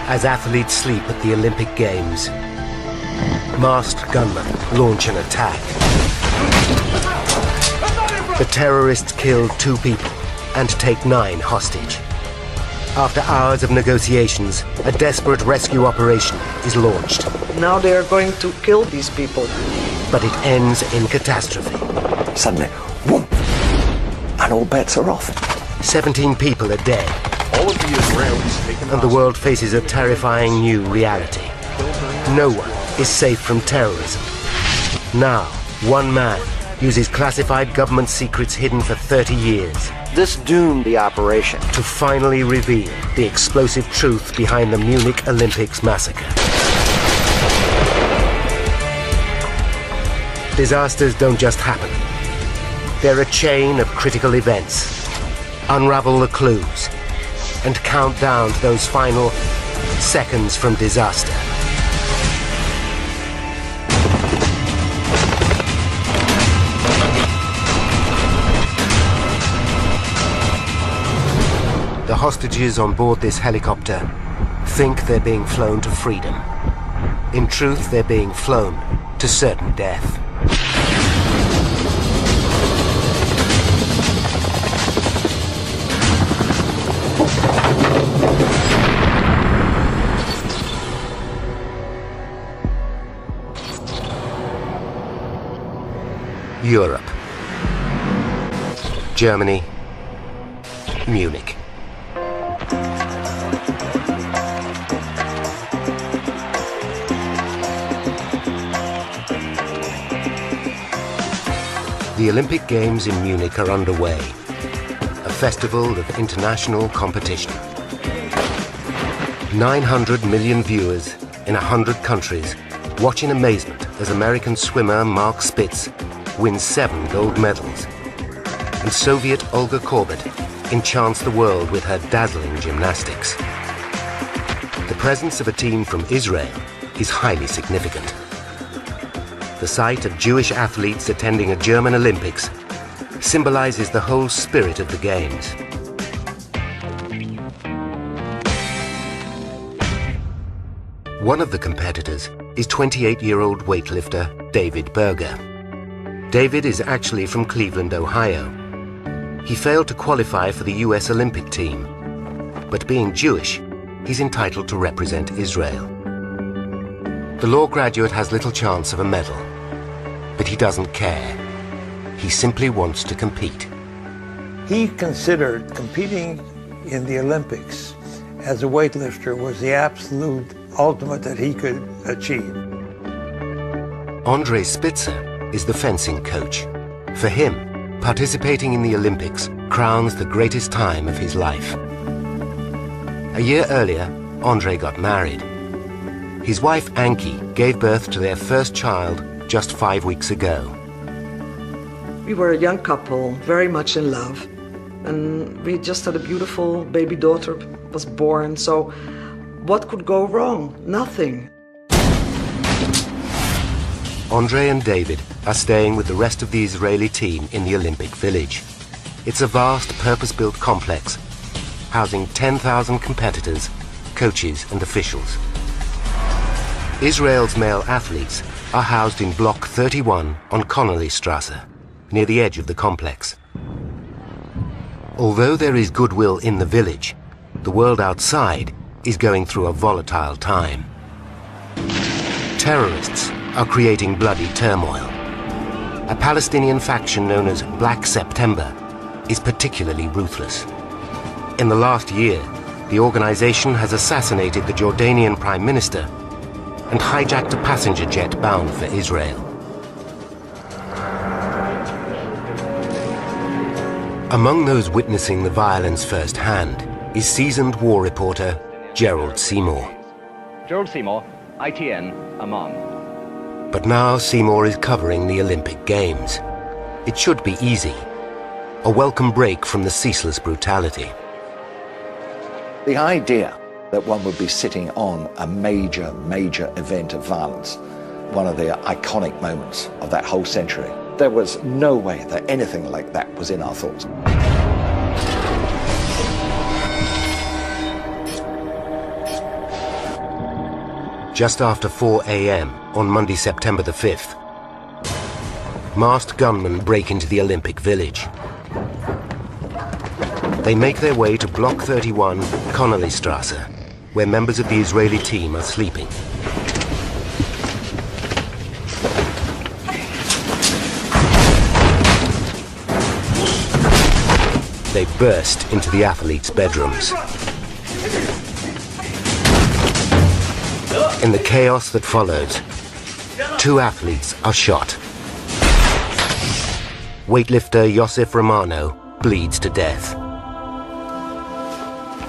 as athletes sleep at the Olympic Games. Masked gunmen launch an attack. The terrorists kill 2 people and take 9 hostage. After hours of negotiations, a desperate rescue operation is launched. Now they are going to kill these people. But it ends in catastrophe. Suddenly, whoom, and all bets are off. 17 people are dead. All of the Israelis taken And the world faces a terrifying new reality. No one is safe from terrorism. Now, one man uses classified government secrets hidden for 30 years This doomed the operation. to finally reveal the explosive truth behind the Munich Olympics massacre. Disasters don't just happen. They're a chain of critical events. Unravel the clues and count down to those final seconds from disaster. The hostages on board this helicopter think they're being flown to freedom. In truth, they're being flown to certain death. Europe. Germany. Munich. The Olympic Games in Munich are underway, a festival of international competition. 900 million viewers in 100 countries watch in amazement as American swimmer Mark Spitz wins 7 gold medals, and Soviet Olga Korbut enchants the world with her dazzling gymnastics. The presence of a team from Israel is highly significant. The sight of Jewish athletes attending a German Olympics symbolizes the whole spirit of the Games. One of the competitors is 28-year-old weightlifter David Berger. David is actually from Cleveland, Ohio. He failed to qualify for the US Olympic team, but being Jewish, he's entitled to represent Israel. The law graduate has little chance of a medal, but he doesn't care. He simply wants to compete. He considered competing in the Olympics as a weightlifter was the absolute ultimate that he could achieve. Andre Spitzer is the fencing coach. For him, participating in the Olympics crowns the greatest time of his life. A year earlier, Andre got married. His wife, Anki, gave birth to their first child just 5 weeks ago. We were a young couple, very much in love. And we just had a beautiful baby daughter was born. So what could go wrong? Nothing. Andre and David are staying with the rest of the Israeli team in the Olympic Village. It's a vast, purpose-built complex, housing 10,000 competitors, coaches and officials. Israel's male athletes are housed in Block 31 on Connollystrasse, near the edge of the complex. Although there is goodwill in the village, the world outside is going through a volatile time. Terrorists are creating bloody turmoil. A Palestinian faction known as Black September is particularly ruthless. In the last year, the organization has assassinated the Jordanian Prime Minister and hijacked a passenger jet bound for Israel. Among those witnessing the violence firsthand is seasoned war reporter Gerald Seymour. Gerald Seymour, ITN, Amman. But now Seymour is covering the Olympic Games. It should be easy. A welcome break from the ceaseless brutality. The idea that one would be sitting on a major event of violence, one of the iconic moments of that whole century, there was no way that anything like that was in our thoughts. Just after 4 a.m. on Monday, September the 5th, masked gunmen break into the Olympic Village. They make their way to Block 31, Connollystrasse, where members of the Israeli team are sleeping. They burst into the athletes' bedrooms. In the chaos that follows, 2 athletes are shot. Weightlifter Yosef Romano bleeds to death.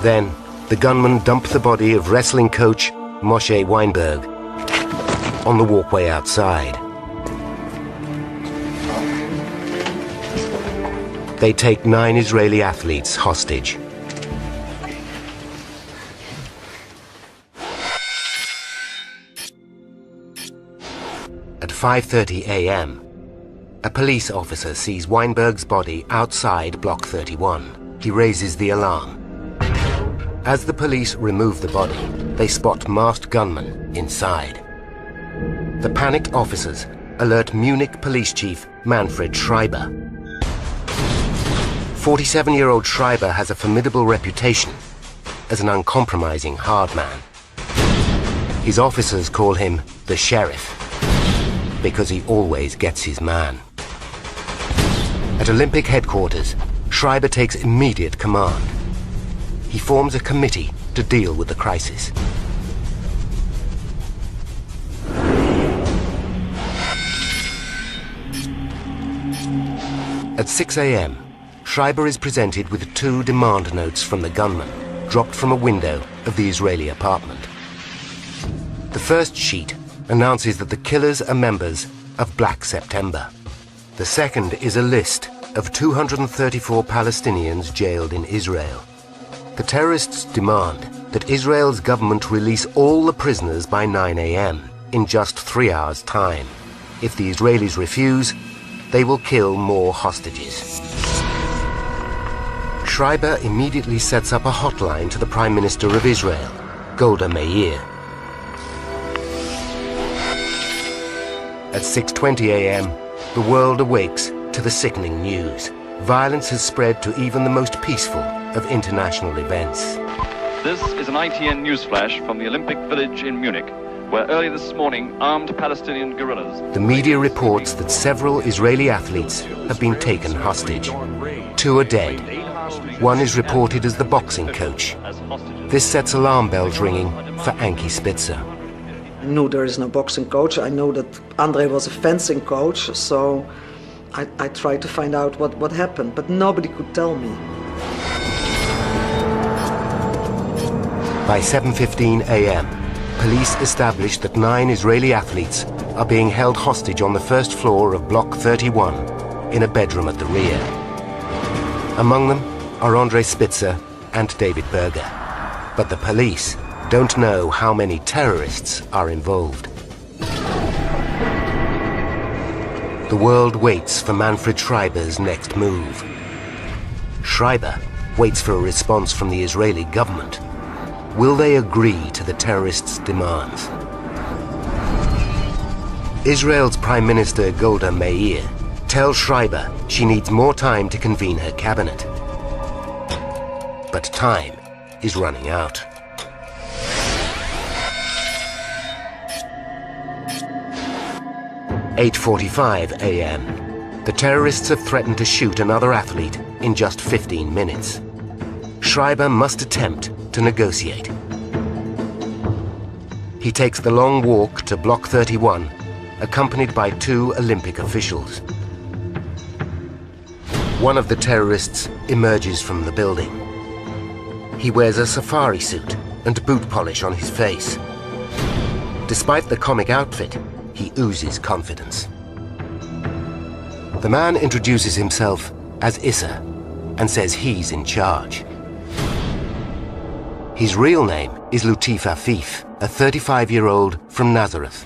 Then, the gunmen dump the body of wrestling coach Moshe Weinberg on the walkway outside. They take 9 Israeli athletes hostage. At 5:30 a.m., a police officer sees Weinberg's body outside Block 31. He raises the alarm. As the police remove the body, they spot masked gunmen inside. The panicked officers alert Munich police chief Manfred Schreiber. 47-year-old Schreiber has a formidable reputation as an uncompromising hard man. His officers call him the sheriff because he always gets his man. At Olympic headquarters, Schreiber takes immediate command. He forms a committee to deal with the crisis. At 6 a.m., Schreiber is presented with 2 demand notes from the gunman, dropped from a window of the Israeli apartment. The first sheet announces that the killers are members of Black September. The second is a list of 234 Palestinians jailed in Israel. The terrorists demand that Israel's government release all the prisoners by 9 a.m. in just 3 hours' time. If the Israelis refuse, they will kill more hostages. Schreiber immediately sets up a hotline to the Prime Minister of Israel, Golda Meir. At 6:20 a.m., the world awakes to the sickening news. Violence has spread to even the most peaceful of international events. This is an ITN news flash from the Olympic Village in Munich, where early this morning armed Palestinian guerrillas... The media reports that several Israeli athletes have been taken hostage. 2 are dead. 1 is reported as the boxing coach. This sets alarm bells ringing for Anki Spitzer. I knew there is no boxing coach. I know that Andre was a fencing coach, so I tried to find out what happened, but nobody could tell me. By 7:15 a.m., police established that 9 Israeli athletes are being held hostage on the first floor of Block 31 in a bedroom at the rear. Among them are Andre Spitzer and David Berger. But the police don't know how many terrorists are involved. The world waits for Manfred Schreiber's next move. Schreiber waits for a response from the Israeli government. Will they agree to the terrorists' demands? Israel's Prime Minister Golda Meir tells Schreiber she needs more time to convene her cabinet. But time is running out. At 8:45 a.m., the terrorists have threatened to shoot another athlete in just 15 minutes. Schreiber must attempt to negotiate. He takes the long walk to Block 31, accompanied by 2 Olympic officials. One of the terrorists emerges from the building. He wears a safari suit and boot polish on his face. Despite the comic outfit, he oozes confidence. The man introduces himself as Issa and says he's in charge. His real name is Lutif Afif, a 35-year-old from Nazareth.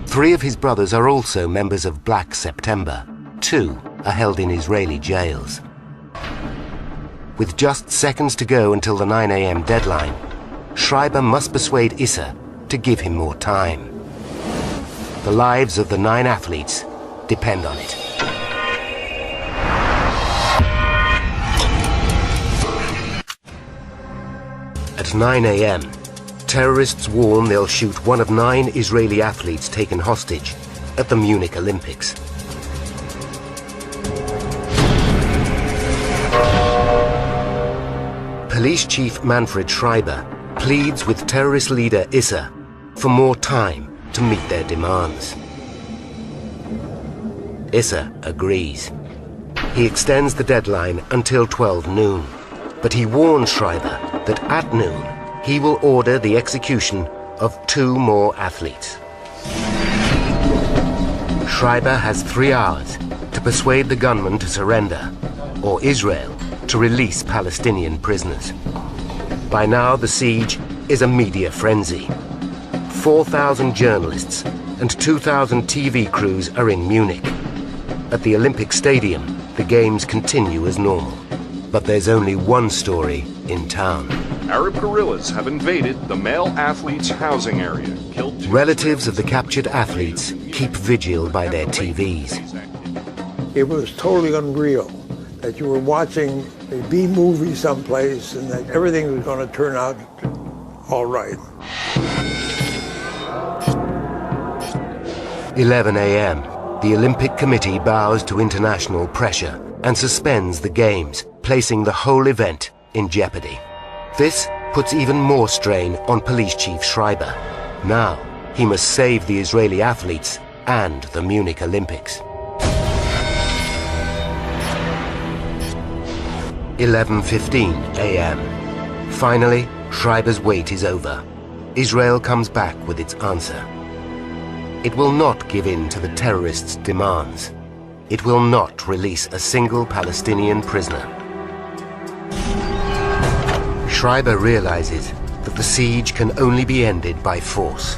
3 of his brothers are also members of Black September. 2 are held in Israeli jails. With just seconds to go until the 9 a.m. deadline, Schreiber must persuade Issa to give him more time. The lives of the 9 athletes depend on it. At 9 a.m., terrorists warn they'll shoot one of 9 Israeli athletes taken hostage at the Munich Olympics. Police Chief Manfred Schreiber pleads with terrorist leader Issa for more time to meet their demands. Issa agrees. He extends the deadline until 12 noon, but he warns Schreiber that at noon he will order the execution of 2 more athletes. Schreiber has 3 hours to persuade the gunman to surrender, or Israel to release Palestinian prisoners. By now, the siege is a media frenzy. 4,000 journalists and 2,000 TV crews are in Munich. At the Olympic Stadium, the games continue as normal. But there's only one story in town. Arab guerrillas have invaded the male athletes' housing area. Killed 2 Relatives of the captured athletes keep vigil by their TVs. It was totally unreal that you were watching a B-movie someplace and that everything was going to turn out all right. 11 a.m. The Olympic Committee bows to international pressure and suspends the games, placing the whole event in jeopardy. This puts even more strain on Police Chief Schreiber. Now, he must save the Israeli athletes and the Munich Olympics. 11:15 a.m. Finally, Schreiber's wait is over. Israel comes back with its answer. It will not give in to the terrorists' demands. It will not release a single Palestinian prisoner. Schreiber realizes that the siege can only be ended by force.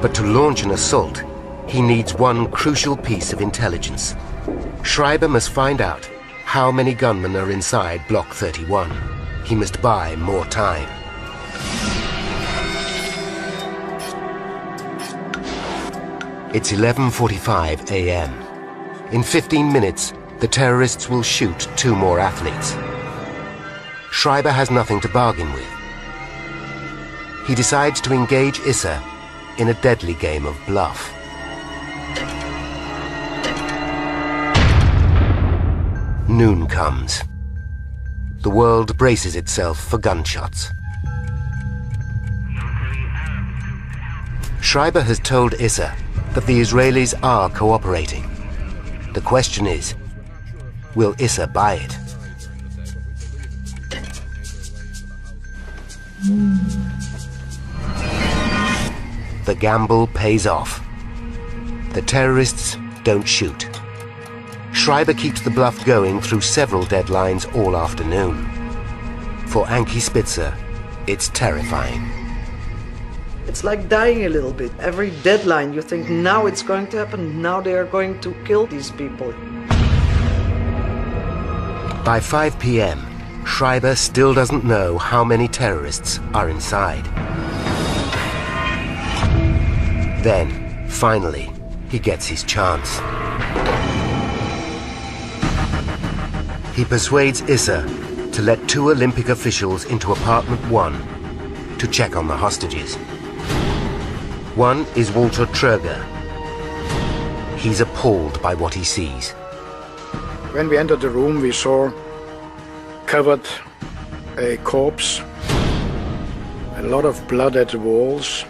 But to launch an assault, he needs one crucial piece of intelligence. Schreiber must find out how many gunmen are inside Block 31. He must buy more time. It's 11:45 a.m. In 15 minutes, the terrorists will shoot 2 more athletes. Schreiber has nothing to bargain with. He decides to engage Issa in a deadly game of bluff. Noon comes. The world braces itself for gunshots. Schreiber has told Issa that the Israelis are cooperating. The question is, will Issa buy it? The gamble pays off. The terrorists don't shoot. Schreiber keeps the bluff going through several deadlines all afternoon. For Anki Spitzer, it's terrifying. It's like dying a little bit. Every deadline you think, now it's going to happen, now they are going to kill these people. By 5 p.m., Schreiber still doesn't know how many terrorists are inside. Then, finally, he gets his chance. He persuades Issa to let 2 Olympic officials into apartment 1 to check on the hostages. One is Walter Tröger. He's appalled by what he sees. When we entered the room, we saw covered a corpse, a lot of blood at the walls,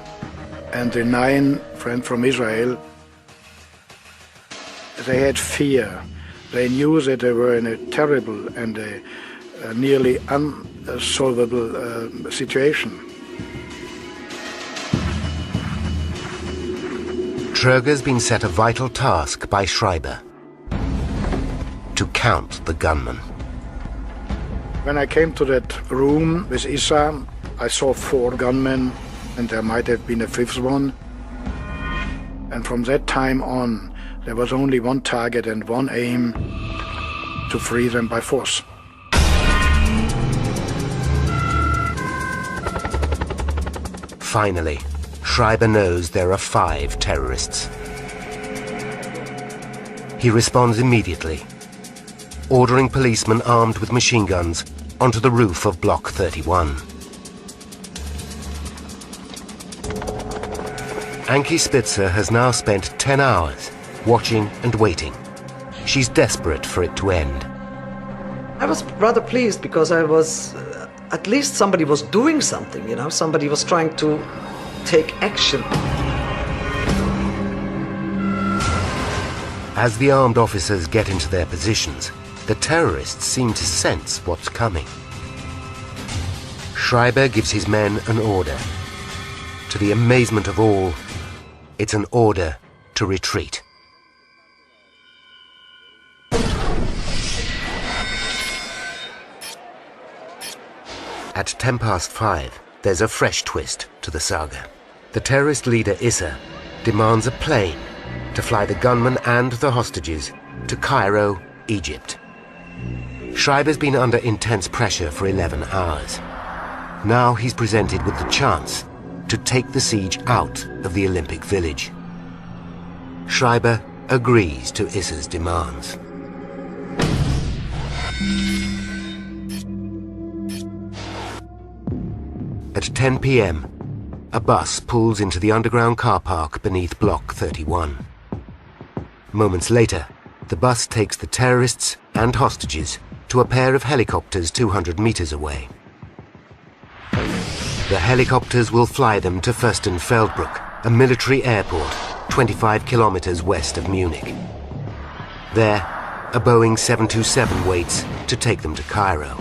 and the 9 friends from Israel, they had fear. They knew that they were in a terrible and a nearly unsolvable situation. Tröger's been set a vital task by Schreiber: to count the gunmen. When I came to that room with Issa, I saw 4 gunmen, and there might have been a 5th one. And from that time on, there was only one target and one aim: to free them by force. Finally, Schreiber knows there are 5 terrorists. He responds immediately, ordering policemen armed with machine guns onto the roof of Block 31. Ankie Spitzer has now spent 10 hours watching and waiting. She's desperate for it to end. I was rather pleased because I was, at least somebody was doing something, you know, somebody was trying to take action. As the armed officers get into their positions, the terrorists seem to sense what's coming. Schreiber gives his men an order. To the amazement of all, it's an order to retreat. At 5:10, there's a fresh twist to the saga. The terrorist leader Issa demands a plane to fly the gunman and the hostages to Cairo, Egypt. Schreiber's been under intense pressure for 11 hours. Now he's presented with the chance to take the siege out of the Olympic Village. Schreiber agrees to Issa's demands. At 10 p.m., a bus pulls into the underground car park beneath Block 31. Moments later, the bus takes the terrorists and hostages to a pair of helicopters 200 meters away. The helicopters will fly them to Fürstenfeldbruck, a military airport 25 kilometers west of Munich. There, a Boeing 727 waits to take them to Cairo.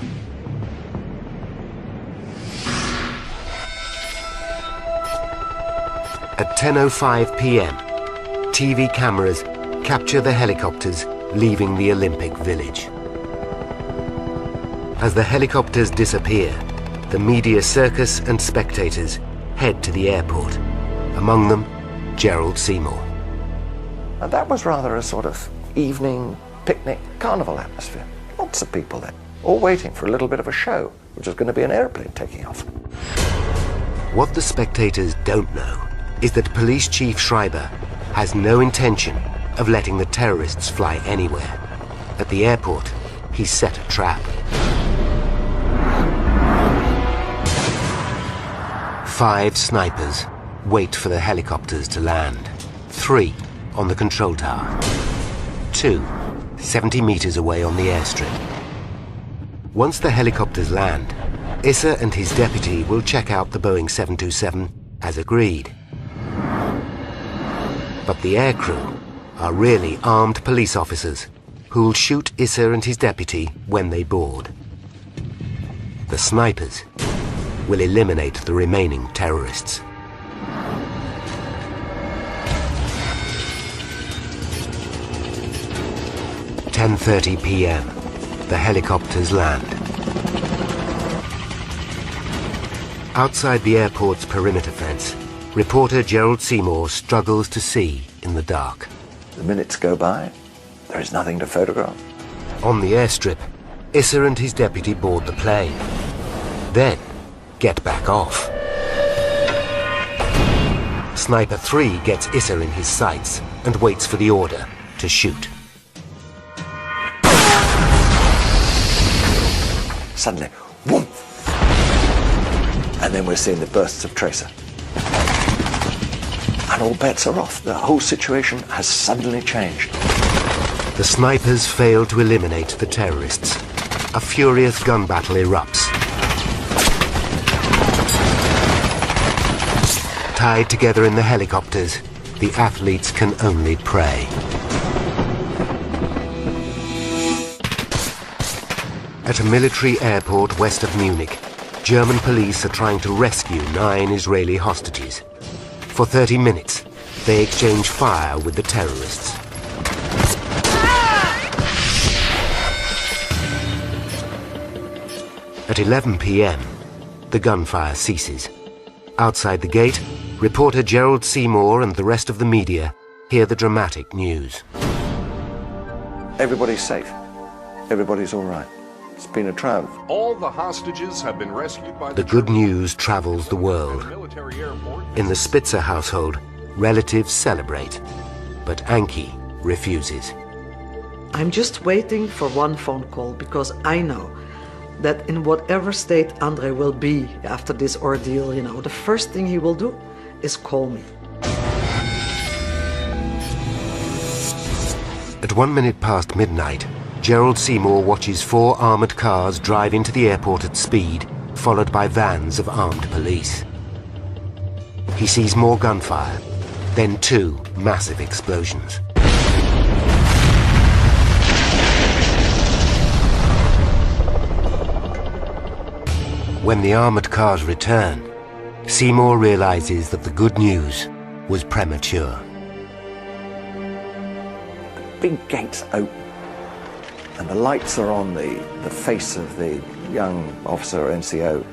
At 10:05 p.m., TV cameras capture the helicopters leaving the Olympic Village. As the helicopters disappear, the media circus and spectators head to the airport. Among them, Gerald Seymour. And that was rather a sort of evening picnic carnival atmosphere. Lots of people there, all waiting for a little bit of a show, which is going to be an airplane taking off. What the spectators don't know is that Police Chief Schreiber has no intention of letting the terrorists fly anywhere. At the airport, he's set a trap. 5 snipers wait for the helicopters to land. 3 on the control tower. 2 70 meters away on the airstrip. Once the helicopters land, Issa and his deputy will check out the Boeing 727 as agreed. But the aircrew are really armed police officers who'll shoot Issa and his deputy when they board. The snipers will eliminate the remaining terrorists. At 10:30 p.m., the helicopters land. Outside the airport's perimeter fence, reporter Gerald Seymour struggles to see in the dark. The minutes go by, there is nothing to photograph. On the airstrip, Issa and his deputy board the plane. Then, get back off. Sniper 3 gets Issa in his sights and waits for the order to shoot. Suddenly, whoom! And then we're seeing the bursts of tracer. And all bets are off. The whole situation has suddenly changed. The snipers fail to eliminate the terrorists. A furious gun battle erupts. Tied together in the helicopters, the athletes can only pray. At a military airport west of Munich, German police are trying to rescue 9 Israeli hostages. For 30 minutes, they exchange fire with the terrorists. At 11 p.m., the gunfire ceases. Outside the gate, reporter Gerald Seymour and the rest of the media hear the dramatic news. Everybody's safe. Everybody's all right. It's been a triumph. All the hostages have been rescued by The good news travels the world. military airport. In the Spitzer household, relatives celebrate, but Anki refuses. I'm just waiting for one phone call because I know that in whatever state Andrei will be after this ordeal, the first thing he will do is call me. At 1 minute past midnight, Gerald Seymour watches 4 armored cars drive into the airport at speed, followed by vans of armed police. He sees more gunfire, then 2 massive explosions. When the armored cars return, Seymour realizes that the good news was premature. The big gates open, and the lights are on the face of the young officer or NCO,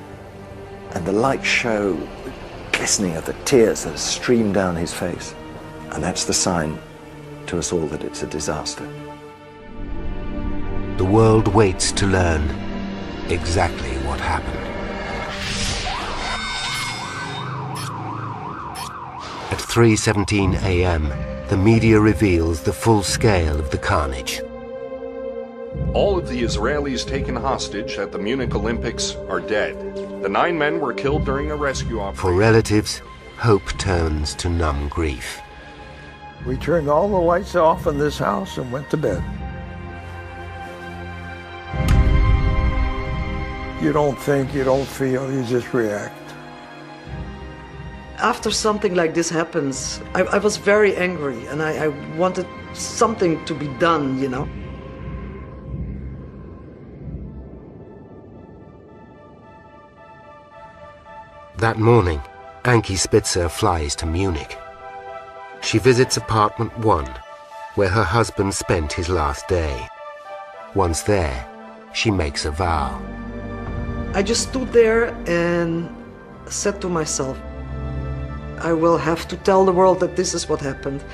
and the lights show the glistening of the tears that stream down his face. And that's the sign to us all that it's a disaster. The world waits to learn exactly what happened. At 3:17 a.m., the media reveals the full scale of the carnage. All of the Israelis taken hostage at the Munich Olympics are dead. The 9 men were killed during a rescue For operation. relatives, hope turns to numb grief. We turned all the lights off in this house and went to bed. You don't think, you don't feel, you just react. After something like this happens, I was very angry and I wanted something to be done, That morning, Anki Spitzer flies to Munich. She visits apartment 1, where her husband spent his last day. Once there, she makes a vow. I just stood there and said to myself, I will have to tell the world that this is what happened,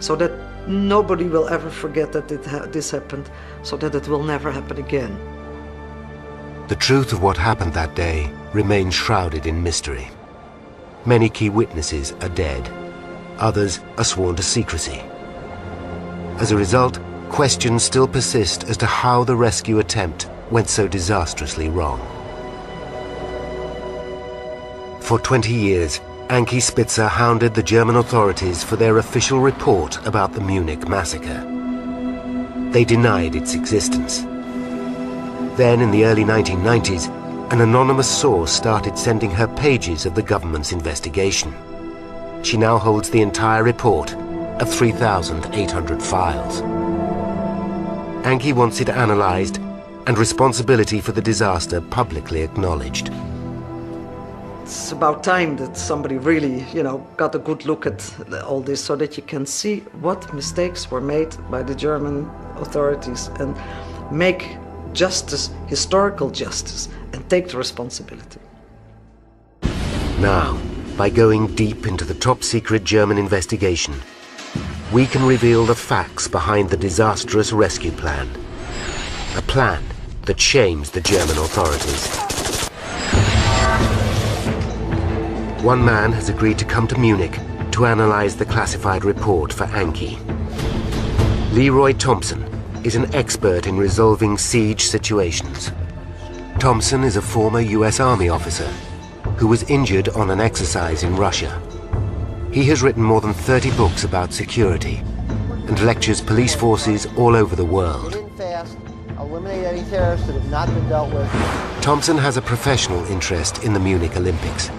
so that nobody will ever forget that this happened, so that it will never happen again. The truth of what happened that day remains shrouded in mystery. Many key witnesses are dead. Others are sworn to secrecy. As a result, questions still persist as to how the rescue attempt went so disastrously wrong. For 20 years, Anki Spitzer hounded the German authorities for their official report about the Munich massacre. They denied its existence. Then, in the early 1990s, an anonymous source started sending her pages of the government's investigation. She now holds the entire report of 3,800 files. Anki wants it analyzed and responsibility for the disaster publicly acknowledged. It's about time that somebody really, got a good look at all this so that you can see what mistakes were made by the German authorities and make justice, historical justice, and take the responsibility. Now, by going deep into the top-secret German investigation, we can reveal the facts behind the disastrous rescue plan. A plan that shames the German authorities. One man has agreed to come to Munich to analyze the classified report for Anki. Leroy Thompson is an expert in resolving siege situations. Thompson is a former US Army officer who was injured on an exercise in Russia. He has written more than 30 books about security and lectures police forces all over the world. Eliminate any terrorists that have not been dealt with. Thompson has a professional interest in the Munich Olympics.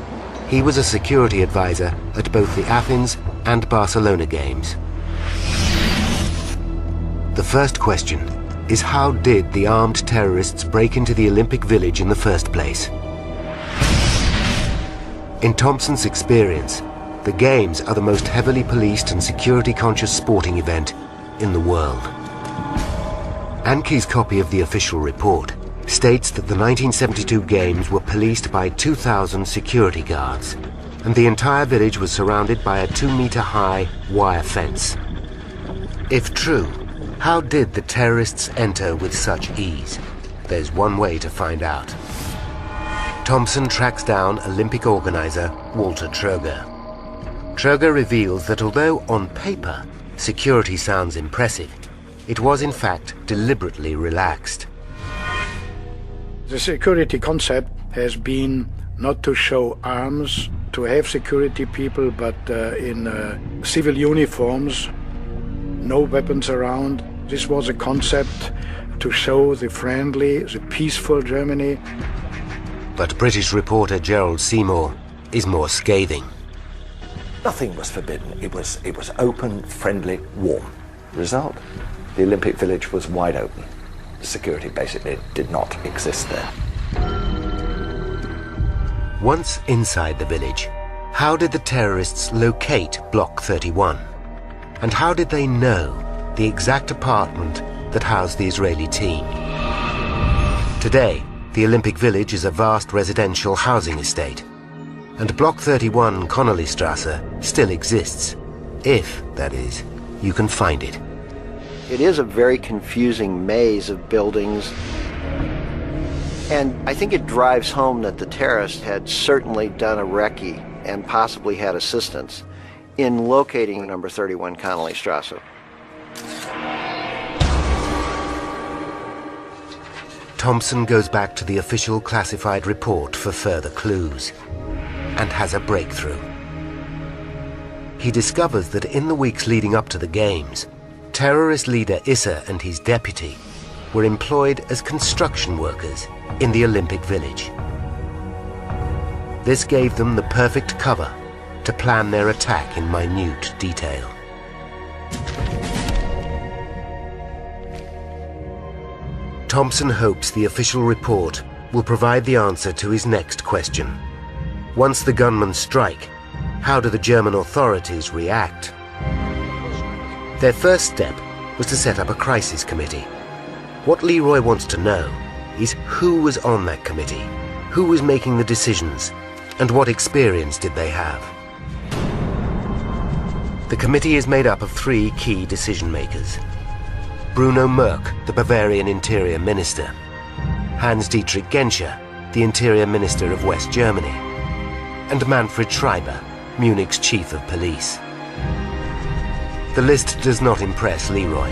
He was a security advisor at both the Athens and Barcelona Games. The first question is, how did the armed terrorists break into the Olympic Village in the first place? In Thompson's experience, the Games are the most heavily policed and security-conscious sporting event in the world. Anki's copy of the official report states that the 1972 Games were policed by 2,000 security guards, and the entire village was surrounded by a 2-meter-high wire fence. If true, how did the terrorists enter with such ease? there's one way to find out. Thompson tracks down Olympic organizer Walter Troger. Troger reveals that although on paper security sounds impressive, it was in fact deliberately relaxed. The security concept has been not to show arms, to have security people, but in civil uniforms, no weapons around. This was a concept to show the friendly, the peaceful Germany. But British reporter Gerald Seymour is more scathing. Nothing was forbidden. It was open, friendly, warm. Result, the Olympic Village was wide open. Security basically did not exist there. Once inside the village, how did the terrorists locate Block 31? And how did they know the exact apartment that housed the Israeli team? Today, the Olympic Village is a vast residential housing estate, and Block 31 Connollystrasse still exists, if, that is, you can find it. It is a very confusing maze of buildings, and I think it drives home that the terrorists had certainly done a recce and possibly had assistance in locating number 31 Connollystrasse. Thompson goes back to the official classified report for further clues, and has a breakthrough. He discovers that in the weeks leading up to the Games, terrorist leader Issa and his deputy were employed as construction workers in the Olympic Village. This gave them the perfect cover to plan their attack in minute detail. Thompson hopes the official report will provide the answer to his next question. Once the gunmen strike, how do the German authorities react? Their first step was to set up a crisis committee. What Leroy wants to know is who was on that committee, who was making the decisions, and what experience did they have. The committee is made up of three key decision-makers: Bruno Merck, the Bavarian Interior Minister; Hans-Dietrich Genscher, the Interior Minister of West Germany; and Manfred Schreiber, Munich's Chief of Police. The list does not impress Leroy.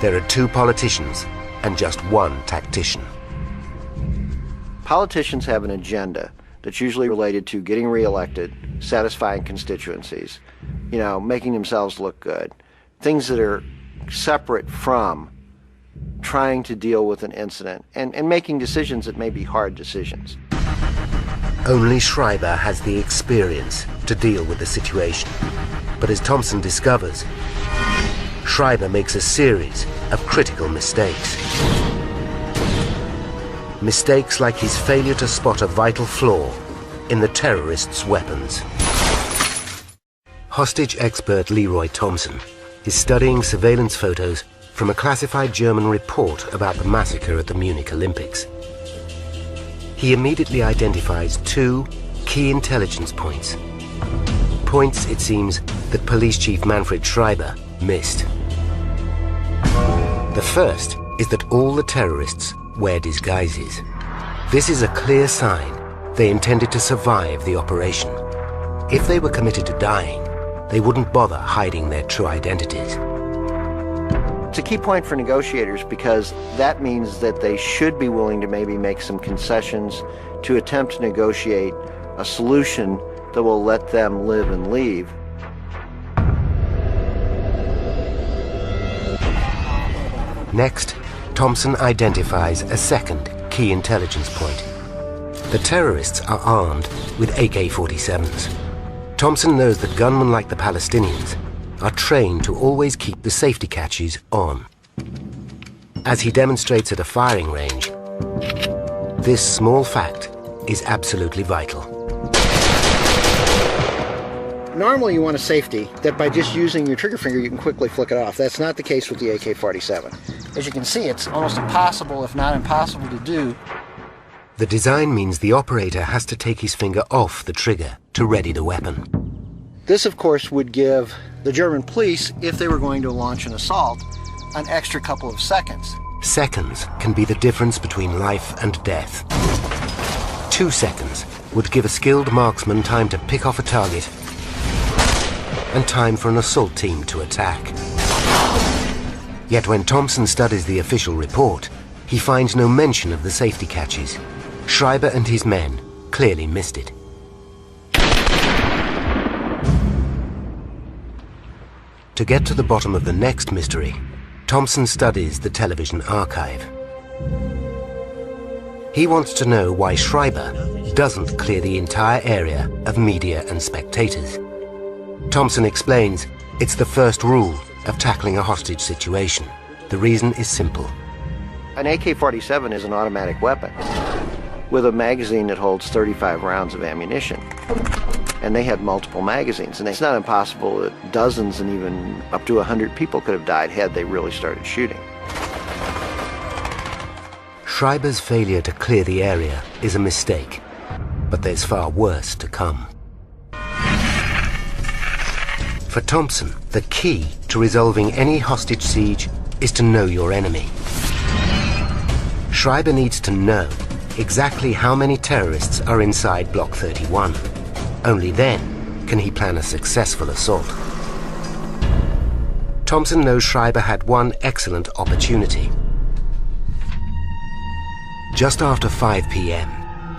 There are 2 politicians and just 1 tactician. Politicians have an agenda that's usually related to getting reelected, satisfying constituencies, making themselves look good. Things that are separate from trying to deal with an incident and making decisions that may be hard decisions. Only Schreiber has the experience to deal with the situation. But as Thompson discovers, Schreiber makes a series of critical mistakes. Mistakes like his failure to spot a vital flaw in the terrorists' weapons. Hostage expert Leroy Thompson is studying surveillance photos from a classified German report about the massacre at the Munich Olympics. He immediately identifies 2 key intelligence points. Points, it seems, that Police Chief Manfred Schreiber missed. The first is that all the terrorists wear disguises. This is a clear sign they intended to survive the operation. If they were committed to dying, they wouldn't bother hiding their true identities. It's a key point for negotiators because that means that they should be willing to maybe make some concessions to attempt to negotiate a solution that will let them live and leave. Next, Thompson identifies a second key intelligence point. The terrorists are armed with AK-47s. Thompson knows that gunmen like the Palestinians are trained to always keep the safety catches on. As he demonstrates at a firing range, this small fact is absolutely vital. Normally you want a safety that by just using your trigger finger you can quickly flick it off. That's not the case with the AK-47. As you can see, it's almost impossible, if not impossible, to do. The design means the operator has to take his finger off the trigger to ready the weapon. This, of course, would give the German police, if they were going to launch an assault, an extra couple of seconds. Seconds can be the difference between life and death. 2 seconds would give a skilled marksman time to pick off a target and time for an assault team to attack. Yet when Thompson studies the official report, he finds no mention of the safety catches. Schreiber and his men clearly missed it. To get to the bottom of the next mystery, Thompson studies the television archive. He wants to know why Schreiber doesn't clear the entire area of media and spectators. Thompson explains it's the first rule of tackling a hostage situation. The reason is simple. An AK-47 is an automatic weapon with a magazine that holds 35 rounds of ammunition. And they had multiple magazines, and it's not impossible that dozens and even up to 100 people could have died had they really started shooting. Schreiber's failure to clear the area is a mistake, but there's far worse to come. For Thompson, the key to resolving any hostage siege is to know your enemy. Schreiber needs to know exactly how many terrorists are inside Block 31. Only then can he plan a successful assault. Thompson knows Schreiber had one excellent opportunity. Just after 5 p.m.,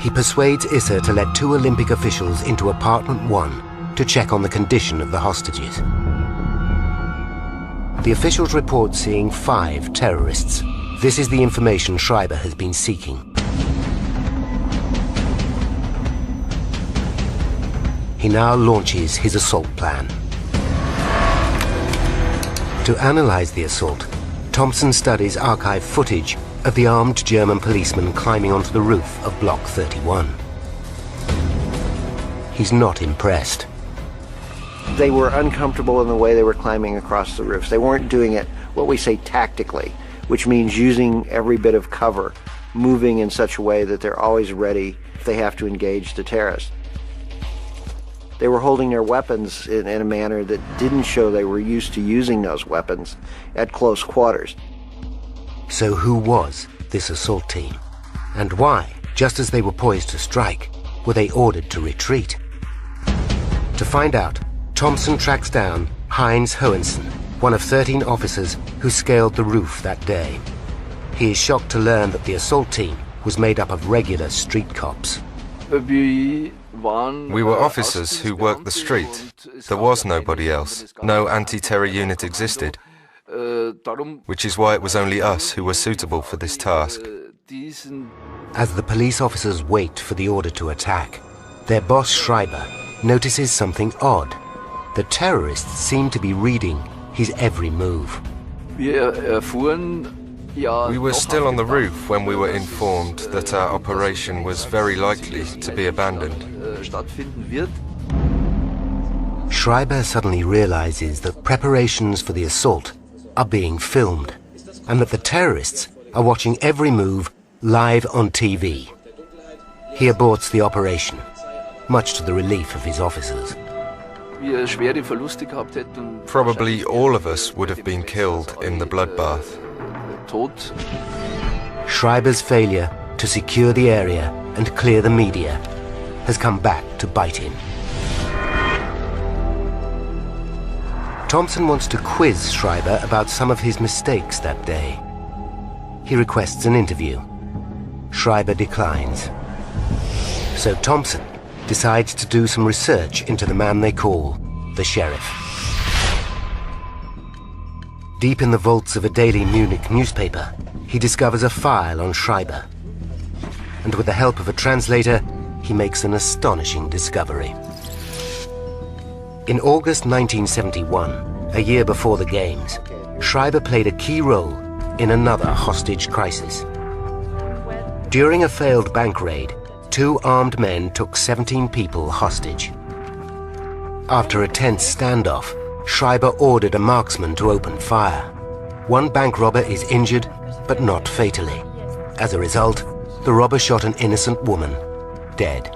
he persuades Issa to let 2 Olympic officials into apartment 1 to check on the condition of the hostages. The officials report seeing 5 terrorists. This is the information Schreiber has been seeking. He now launches his assault plan. To analyze the assault, Thompson studies archive footage of the armed German policeman climbing onto the roof of Block 31. He's not impressed. They were uncomfortable in the way they were climbing across the roofs. They weren't doing it, what we say, tactically, which means using every bit of cover, moving in such a way that they're always ready if they have to engage the terrorists. They were holding their weapons in a manner that didn't show they were used to using those weapons at close quarters. So who was this assault team? And why, just as they were poised to strike, were they ordered to retreat? To find out, Thompson tracks down Heinz Hohensen, one of 13 officers who scaled the roof that day. He is shocked to learn that the assault team was made up of regular street cops. We were officers who worked the street. There was nobody else. No anti-terror unit existed, which is why it was only us who were suitable for this task. As the police officers wait for the order to attack, their boss Schreiber notices something odd. The terrorists seem to be reading his every move. We were still on the roof when we were informed that our operation was very likely to be abandoned. Schreiber suddenly realizes that preparations for the assault are being filmed, and that the terrorists are watching every move live on TV. He aborts the operation, much to the relief of his officers. Probably all of us would have been killed in the bloodbath. Schreiber's failure to secure the area and clear the media has come back to bite him. Thompson wants to quiz Schreiber about some of his mistakes that day. He requests an interview. Schreiber declines. So Thompson decides to do some research into the man they call the sheriff. Deep in the vaults of a daily Munich newspaper, he discovers a file on Schreiber. And with the help of a translator, he makes an astonishing discovery. In August 1971, a year before the Games, Schreiber played a key role in another hostage crisis. During a failed bank raid, 2 armed men took 17 people hostage. After a tense standoff, Schreiber ordered a marksman to open fire. 1 bank robber is injured, but not fatally. As a result, the robber shot an innocent woman, dead.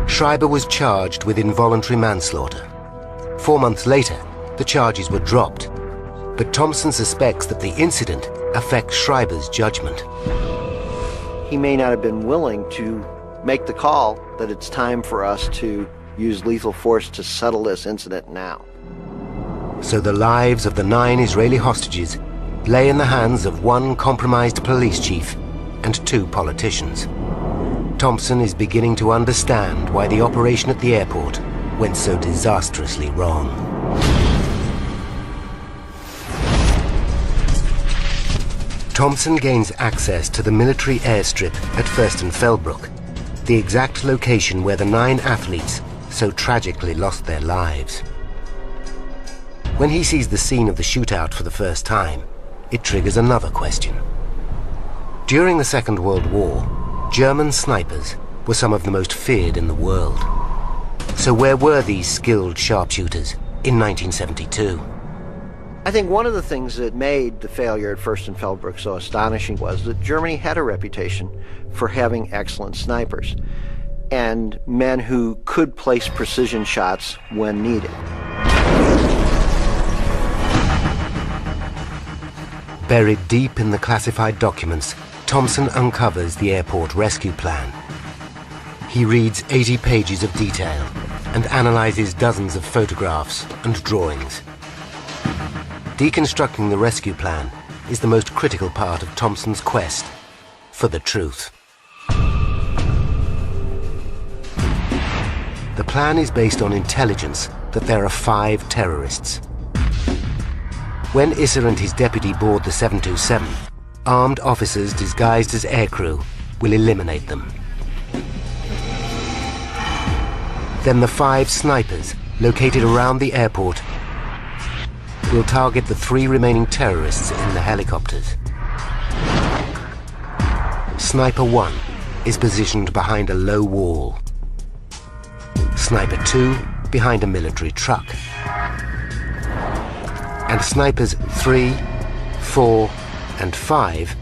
Schreiber was charged with involuntary manslaughter. 4 months later, the charges were dropped, But Thompson suspects that the incident affects Schreiber's judgment. He may not have been willing to make the call that it's time for us to use lethal force to settle this incident now. So the lives of the 9 Israeli hostages lay in the hands of one compromised police chief and 2 politicians. Thompson is beginning to understand why the operation at the airport went so disastrously wrong. Thompson gains access to the military airstrip at Fürstenfeldbruck, the exact location where the 9 athletes so tragically lost their lives. When he sees the scene of the shootout for the first time, it triggers another question. During the Second World War, German snipers were some of the most feared in the world. So where were these skilled sharpshooters in 1972? I think one of the things that made the failure at Fürstenfeldbruck so astonishing was that Germany had a reputation for having excellent snipers and men who could place precision shots when needed. Buried deep in the classified documents, Thompson uncovers the airport rescue plan. He reads 80 pages of detail and analyzes dozens of photographs and drawings. Deconstructing the rescue plan is the most critical part of Thompson's quest for the truth. The plan is based on intelligence that there are 5 terrorists. When Issa and his deputy board the 727, armed officers disguised as aircrew will eliminate them. Then the 5 snipers located around the airport will target the 3 remaining terrorists in the helicopters. Sniper 1 is positioned behind a low wall. Sniper 2 behind a military truck. And snipers 3, 4, and 5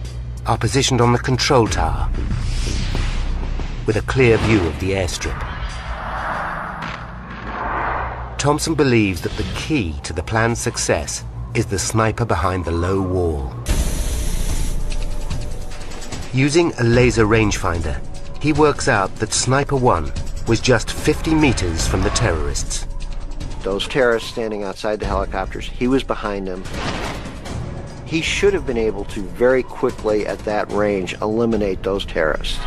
are positioned on the control tower with a clear view of the airstrip. Thompson believes that the key to the plan's success is the sniper behind the low wall. Using a laser rangefinder, he works out that Sniper 1 was just 50 meters from the terrorists. Those terrorists standing outside the helicopters, he was behind them. He should have been able to very quickly at that range eliminate those terrorists.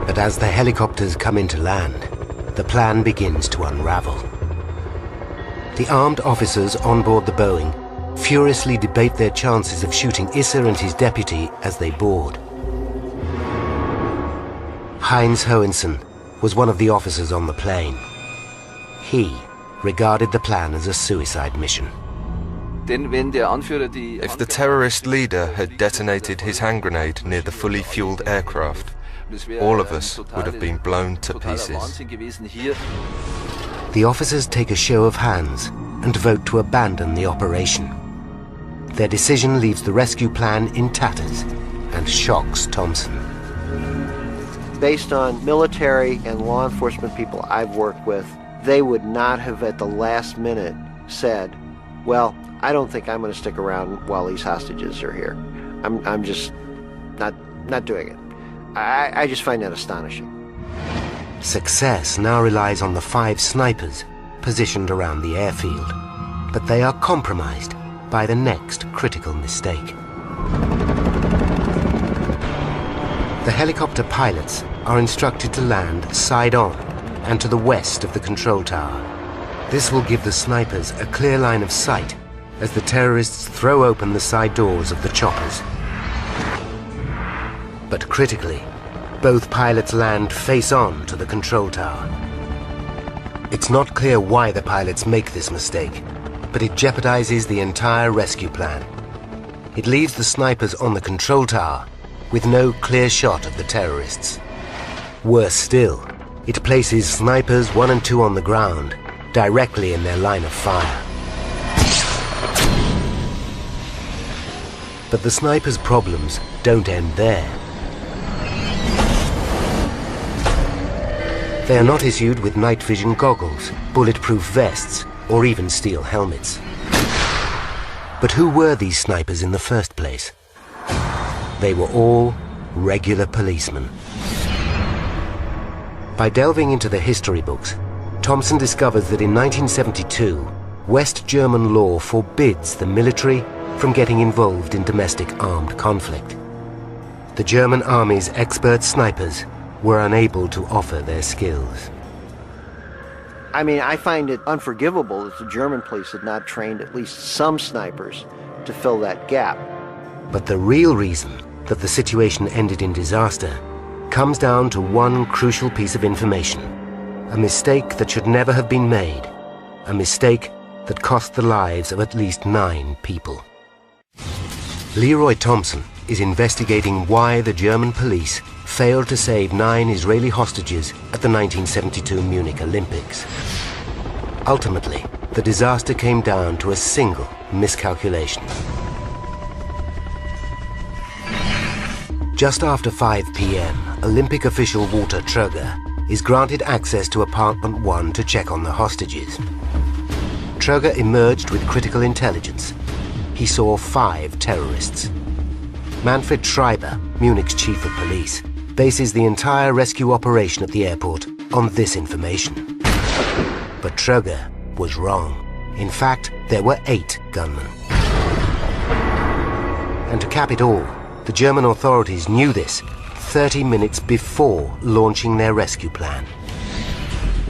But as the helicopters come into land, the plan begins to unravel. The armed officers on board the Boeing furiously debate their chances of shooting Issa and his deputy as they board. Heinz Hohensen was one of the officers on the plane. He regarded the plan as a suicide mission. If the terrorist leader had detonated his hand grenade near the fully fueled aircraft, all of us would have been blown to pieces. The officers take a show of hands and vote to abandon the operation. Their decision leaves the rescue plan in tatters and shocks Thompson. Based on military and law enforcement people I've worked with, they would not have at the last minute said, well, I don't think I'm going to stick around while these hostages are here. I'm just not doing it. I just find that astonishing. Success now relies on the 5 snipers positioned around the airfield, but they are compromised by the next critical mistake. The helicopter pilots are instructed to land side on and to the west of the control tower. This will give the snipers a clear line of sight as the terrorists throw open the side doors of the choppers. But critically, both pilots land face on to the control tower. It's not clear why the pilots make this mistake, but it jeopardizes the entire rescue plan. It leaves the snipers on the control tower with no clear shot of the terrorists. Worse still, it places snipers 1 and 2 on the ground, directly in their line of fire. But the snipers' problems don't end there. They are not issued with night vision goggles, bulletproof vests, or even steel helmets. But who were these snipers in the first place? They were all regular policemen. By delving into the history books, Thompson discovers that in 1972, West German law forbids the military from getting involved in domestic armed conflict. The German army's expert snipers were unable to offer their skills. I mean, I find it unforgivable that the German police had not trained at least some snipers to fill that gap. But the real reason that the situation ended in disaster comes down to one crucial piece of information, a mistake that should never have been made, a mistake that cost the lives of at least 9 people. Leroy Thompson is investigating why the German police failed to save 9 Israeli hostages at the 1972 Munich Olympics. Ultimately, the disaster came down to a single miscalculation. Just after 5 p.m., Olympic official Walter Tröger is granted access to apartment 1 to check on the hostages. Tröger emerged with critical intelligence. He saw 5 terrorists. Manfred Schreiber, Munich's chief of police, bases the entire rescue operation at the airport on this information. But Tröger was wrong. In fact, there were 8 gunmen. And to cap it all, the German authorities knew this 30 minutes before launching their rescue plan.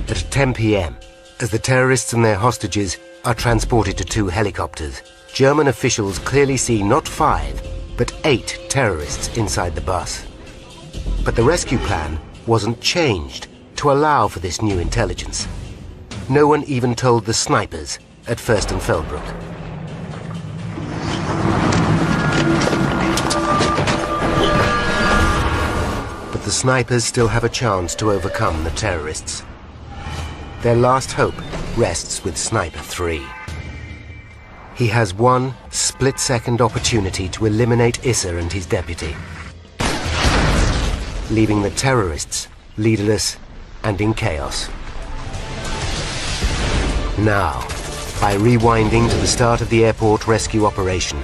At 10 p.m., as the terrorists and their hostages are transported to 2 helicopters, German officials clearly see not 5, but 8 terrorists inside the bus. But the rescue plan wasn't changed to allow for this new intelligence. No one even told the snipers at Fürstenfeldbruck. But the snipers still have a chance to overcome the terrorists. Their last hope rests with Sniper 3. He has one split-second opportunity to eliminate Isser and his deputy, leaving the terrorists leaderless and in chaos. Now, by rewinding to the start of the airport rescue operation,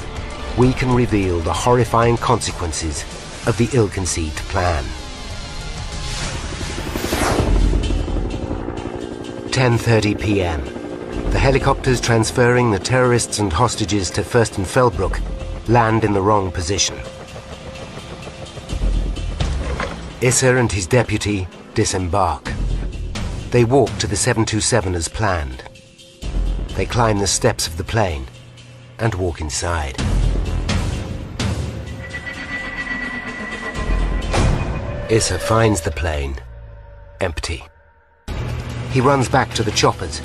we can reveal the horrifying consequences of the ill-conceived plan. 10:30 p.m. The helicopters transferring the terrorists and hostages to Fürstenfeldbruck land in the wrong position. Isser and his deputy disembark. They walk to the 727 as planned. They climb the steps of the plane and walk inside. Isser finds the plane empty. He runs back to the choppers,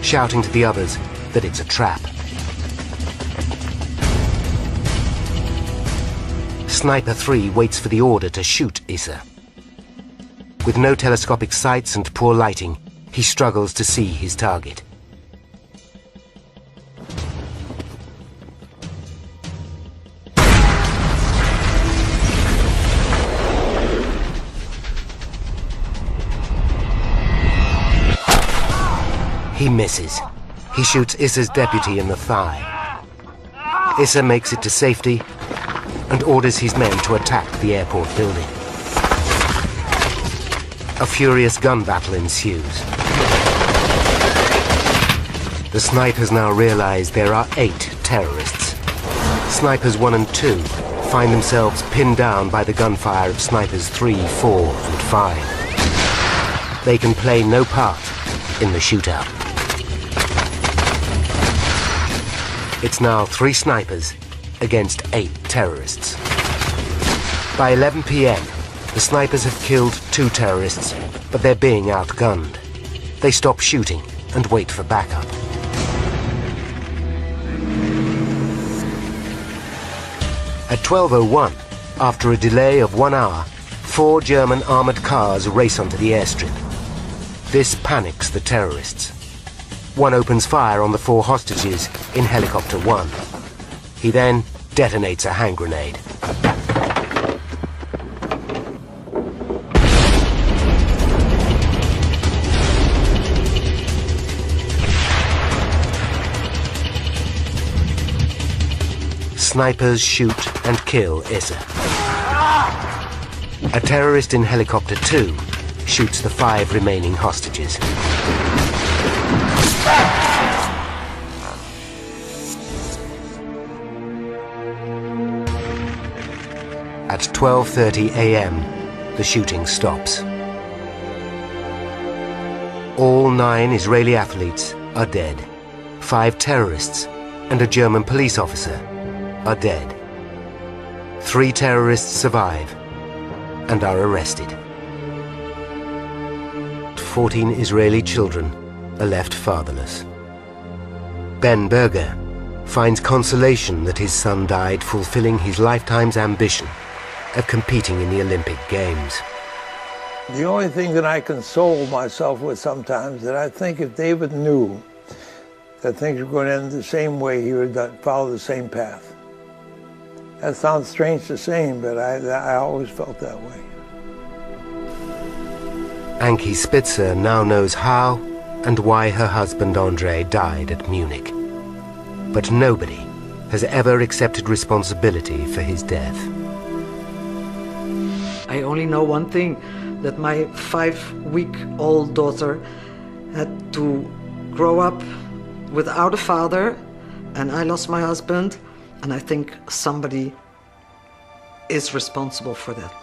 shouting to the others that it's a trap. Sniper 3 waits for the order to shoot Isser. With no telescopic sights and poor lighting, he struggles to see his target. He misses. He shoots Isser's deputy in the thigh. Isser makes it to safety and orders his men to attack the airport building. A furious gun battle ensues. The snipers now realize there are 8 terrorists. Snipers 1 and 2 find themselves pinned down by the gunfire of snipers 3, 4, and 5. They can play no part in the shootout. It's now 3 snipers against 8 terrorists. By 11 p.m., the snipers have killed 2 terrorists, but they're being outgunned. They stop shooting and wait for backup. At 12:01, after a delay of 1 hour, 4 German armored cars race onto the airstrip. This panics the terrorists. One opens fire on the 4 hostages in helicopter 1. He then detonates a hand grenade. snipers shoot and kill Issa. A terrorist in Helicopter 2 shoots the 5 remaining hostages. At 12:30 a.m., the shooting stops. All 9 Israeli athletes are dead. 5 terrorists and a German police officer are dead. 3 terrorists survive and are arrested. 14 Israeli children are left fatherless. Ben Berger finds consolation that his son died fulfilling his lifetime's ambition of competing in the Olympic Games. The only thing that I console myself with sometimes, that I think if David knew that things were going to end the same way, he would follow the same path. That sounds strange to say, but I always felt that way. Ankie Spitzer now knows how and why her husband Andre died at Munich. But nobody has ever accepted responsibility for his death. I only know one thing, that my 5-week-old daughter had to grow up without a father, and I lost my husband, and I think somebody is responsible for that.